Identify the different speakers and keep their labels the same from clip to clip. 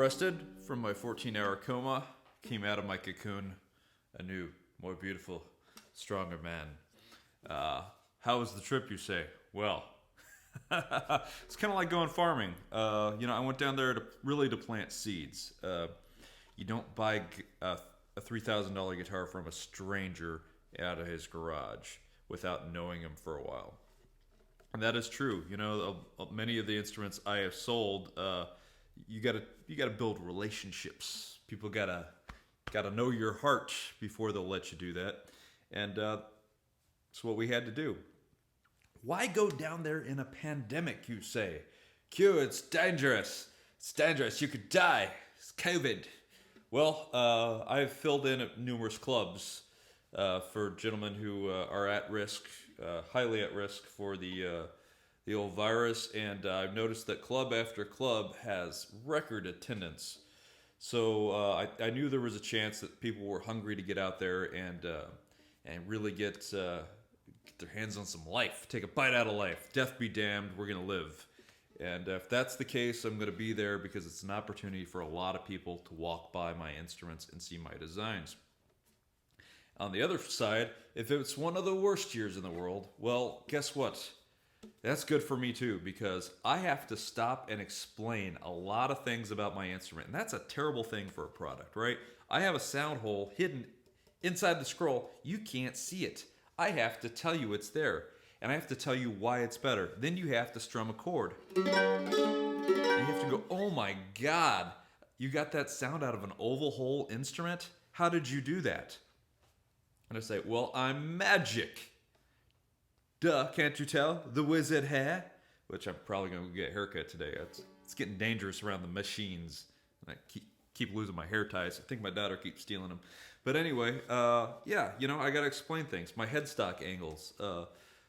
Speaker 1: rested from my 14-hour coma, came out of my cocoon a new, more beautiful, stronger man. How was the trip, you say? Well, it's kind of like going farming. I went down there to plant seeds. You don't buy a $3,000 guitar from a stranger out of his garage without knowing him for a while. And that is true. Many of the instruments I have sold, you gotta build relationships. People gotta know your heart before they'll let you do that. And it's what we had to do. Why go down there in a pandemic, you say? Q, it's dangerous. It's dangerous. You could die. It's COVID. Well, I've filled in at numerous clubs for gentlemen who are at risk, highly at risk for the old virus, and I've noticed that club after club has record attendance. So I knew there was a chance that people were hungry to get out there and really get their hands on some life, take a bite out of life. Death be damned, we're gonna live. And if that's the case, I'm going to be there because it's an opportunity for a lot of people to walk by my instruments and see my designs. On the other side, if it's one of the worst years in the world, well, guess what? That's good for me too, because I have to stop and explain a lot of things about my instrument. And that's a terrible thing for a product, right? I have a sound hole hidden inside the scroll. You can't see it. I have to tell you it's there. And I have to tell you why it's better. Then you have to strum a chord. And you have to go, oh my God, you got that sound out of an oval hole instrument? How did you do that? And I say, well, I'm magic. Duh, can't you tell? The wizard hair? Which I'm probably going to get a haircut today. It's getting dangerous around the machines. And I keep losing my hair ties. I think my daughter keeps stealing them. But anyway, I got to explain things. My headstock angles.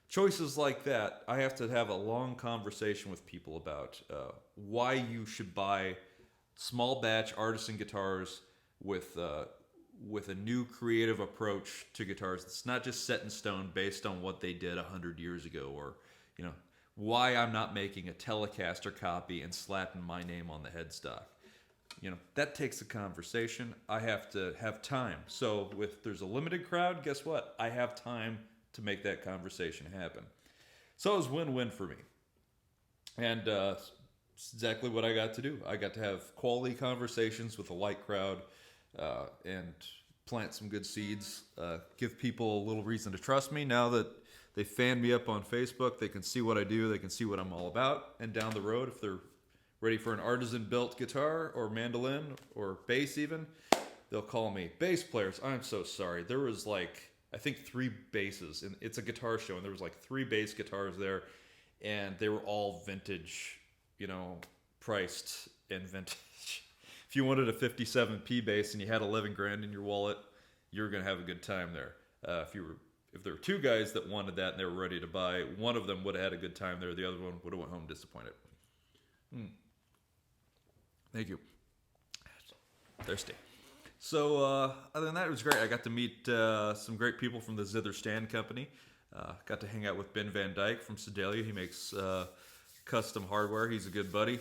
Speaker 1: Choices like that, I have to have a long conversation with people about why you should buy small batch artisan guitars with a new creative approach to guitars. It's not just set in stone based on what they did 100 years ago, or why I'm not making a Telecaster copy and slapping my name on the headstock. That takes a conversation. I have to have time. So if there's a limited crowd, guess what? I have time to make that conversation happen. So it was win-win for me. And it's exactly what I got to do. I got to have quality conversations with a light crowd and plant some good seeds, give people a little reason to trust me. Now that they fan me up on Facebook, they can see what I do, they can see what I'm all about. And down the road, if they're ready for an artisan-built guitar or mandolin or bass even, they'll call me. Bass players, I'm so sorry. There was I think 3 basses, and it's a guitar show, and there was 3 bass guitars there, and they were all vintage, priced and vintage. If you wanted a 57P bass and you had 11 grand in your wallet, you were gonna have a good time there. If there were 2 guys that wanted that and they were ready to buy, one of them would have had a good time there. The other one would have went home disappointed. Thank you. Thirsty. So other than that, it was great. I got to meet some great people from the Zither Stand Company. Got to hang out with Ben Van Dyke from Sedalia. He makes custom hardware. He's a good buddy.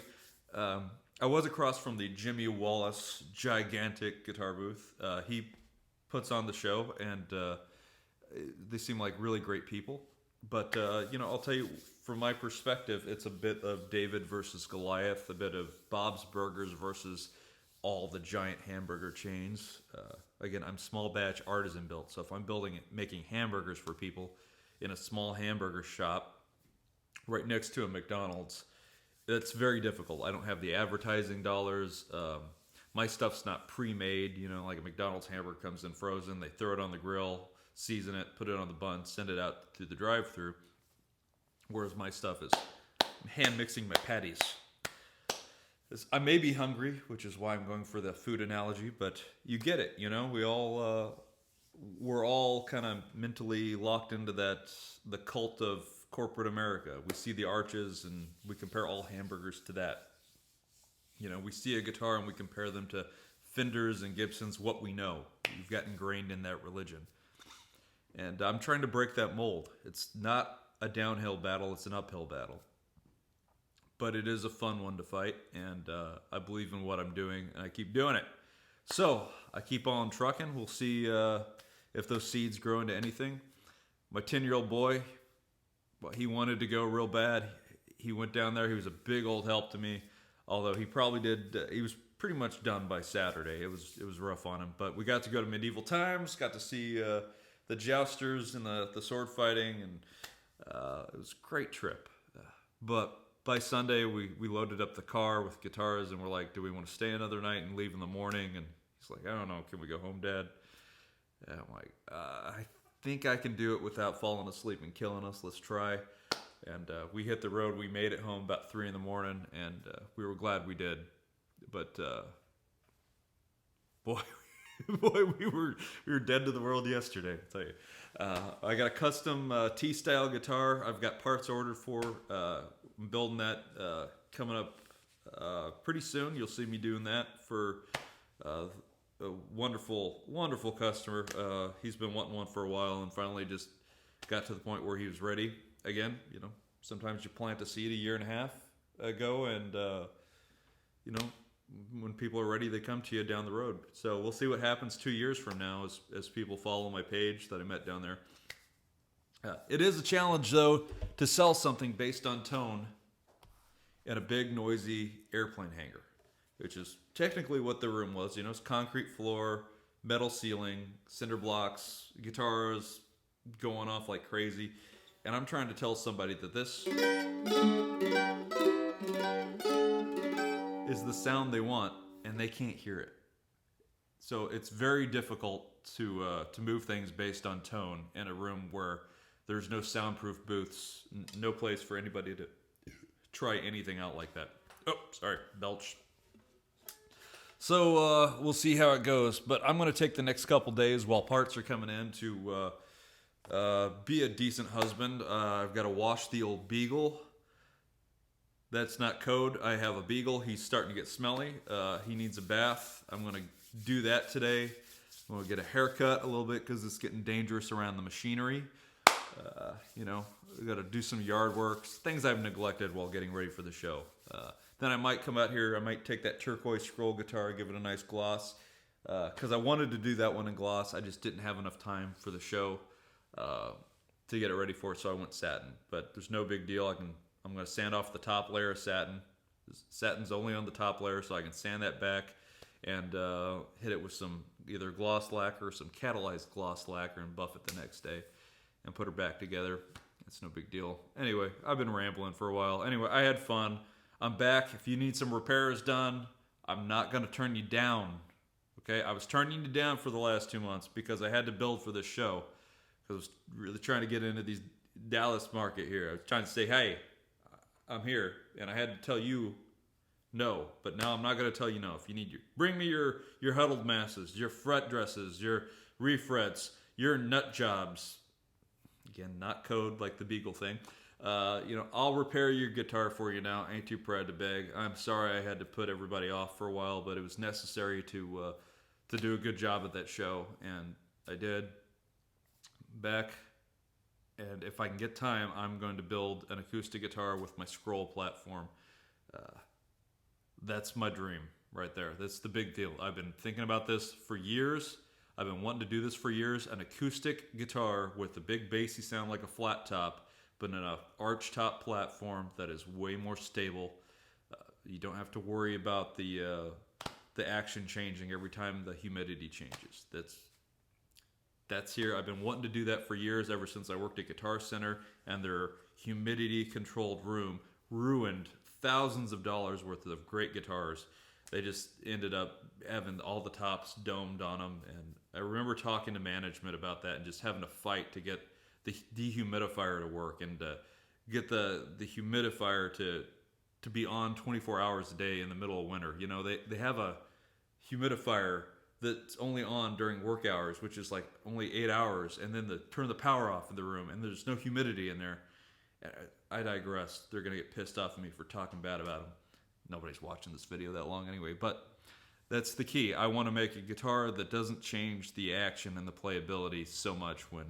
Speaker 1: I was across from the Jimmy Wallace gigantic guitar booth. He puts on the show, and they seem like really great people. But, I'll tell you, from my perspective, it's a bit of David versus Goliath, a bit of Bob's Burgers versus all the giant hamburger chains. Again, I'm small batch artisan built, so if I'm making hamburgers for people in a small hamburger shop right next to a McDonald's, it's very difficult. I don't have the advertising dollars. My stuff's not pre-made. Like a McDonald's hamburger comes in frozen. They throw it on the grill, season it, put it on the bun, send it out through the drive-thru. Whereas my stuff is hand mixing my patties. I may be hungry, which is why I'm going for the food analogy, but you get it, we're all kind of mentally locked into the cult of corporate America. We see the arches and we compare all hamburgers to that. We see a guitar and we compare them to Fenders and Gibsons, what we know. We've got ingrained in that religion. And I'm trying to break that mold. It's not a downhill battle, it's an uphill battle. but it is a fun one to fight, and I believe in what I'm doing, and I keep doing it. So I keep on trucking. We'll see if those seeds grow into anything. My 10-year-old boy, well, he wanted to go real bad. He went down there. He was a big old help to me, although he probably did. He was pretty much done by Saturday. It was rough on him, but we got to go to Medieval Times. Got to see the jousters and the sword fighting, and it was a great trip. But by Sunday, we loaded up the car with guitars, and we're like, do we want to stay another night and leave in the morning? And he's like, I don't know. Can we go home, Dad? And I'm like, I think I can do it without falling asleep and killing us. Let's try. And we hit the road. We made it home about 3 in the morning, and we were glad we did. But boy, we were dead to the world yesterday, I'll tell you. I got a custom T-style guitar I've got parts ordered for. I'm building that coming up pretty soon. You'll see me doing that for a wonderful customer. He's been wanting one for a while and finally just got to the point where he was ready. Again, sometimes you plant a seed a year and a half ago, and when people are ready, they come to you down the road. So we'll see what happens 2 years from now as people follow my page that I met down there. It is a challenge, though, to sell something based on tone in a big, noisy airplane hangar, which is technically what the room was. It's concrete floor, metal ceiling, cinder blocks, guitars going off like crazy. And I'm trying to tell somebody that this is the sound they want, and they can't hear it. So it's very difficult to move things based on tone in a room where there's no soundproof booths, no place for anybody to try anything out like that. Oh, sorry, belch. So we'll see how it goes. But I'm going to take the next couple days while parts are coming in to be a decent husband. I've got to wash the old Beagle. That's not code. I have a Beagle. He's starting to get smelly. He needs a bath. I'm going to do that today. I'm going to get a haircut a little bit because it's getting dangerous around the machinery. We got to do some yard work, things I've neglected while getting ready for the show. Then I might come out here. I might take that turquoise scroll guitar, give it a nice gloss, because I wanted to do that one in gloss. I just didn't have enough time for the show to get it ready for it, so I went satin. But there's no big deal. I'm going to sand off the top layer of satin. Satin's only on the top layer, so I can sand that back and hit it with some either gloss lacquer or some catalyzed gloss lacquer and buff it the next day and put her back together. It's no big deal. Anyway, I've been rambling for a while. Anyway, I had fun. I'm back. If you need some repairs done, I'm not going to turn you down. Okay? I was turning you down for the last 2 months because I had to build for this show. I was really trying to get into these Dallas market here. I was trying to say, hey, I'm here. And I had to tell you no. But now I'm not going to tell you no. If you need bring me your huddled masses, your fret dresses, your refrets, your nut jobs. Again, not code like the Beagle thing. I'll repair your guitar for you now. Ain't too proud to beg. I'm sorry I had to put everybody off for a while, but it was necessary to do a good job at that show, and I did. Back, and if I can get time, I'm going to build an acoustic guitar with my scroll platform. That's my dream right there. That's the big deal. I've been thinking about this for years. I've been wanting to do this for years. An acoustic guitar with a big bassy sound like a flat top, but in an arch top platform that is way more stable. You don't have to worry about the action changing every time the humidity changes. That's here. I've been wanting to do that for years, ever since I worked at Guitar Center, and their humidity controlled room ruined thousands of dollars worth of great guitars. They just ended up having all the tops domed on them, and I remember talking to management about that and just having to fight to get the dehumidifier to work and to get the humidifier to be on 24 hours a day in the middle of winter. They have a humidifier that's only on during work hours, which is like only 8 hours, and then turn the power off in the room, and there's no humidity in there. I digress. They're going to get pissed off at me for talking bad about them. Nobody's watching this video that long anyway, but that's the key. I want to make a guitar that doesn't change the action and the playability so much when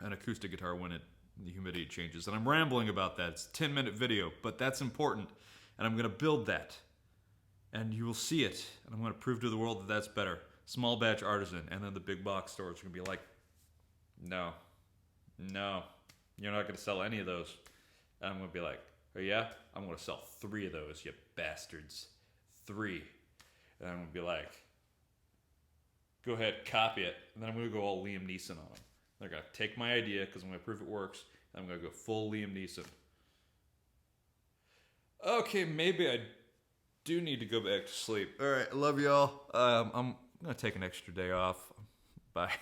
Speaker 1: an acoustic guitar, when it the humidity changes. And I'm rambling about that. It's a 10-minute video, but that's important. And I'm going to build that. And you will see it. And I'm going to prove to the world that that's better. Small batch artisan. And then the big box stores are going to be like, no, you're not going to sell any of those. And I'm going to be like, oh yeah? I'm going to sell 3 of those, you bastards. 3. And I'm going to be like, go ahead, copy it. And then I'm going to go all Liam Neeson on them. They're going to take my idea because I'm going to prove it works. And I'm going to go full Liam Neeson. Okay, maybe I do need to go back to sleep. All right, I love y'all. I'm going to take an extra day off. Bye.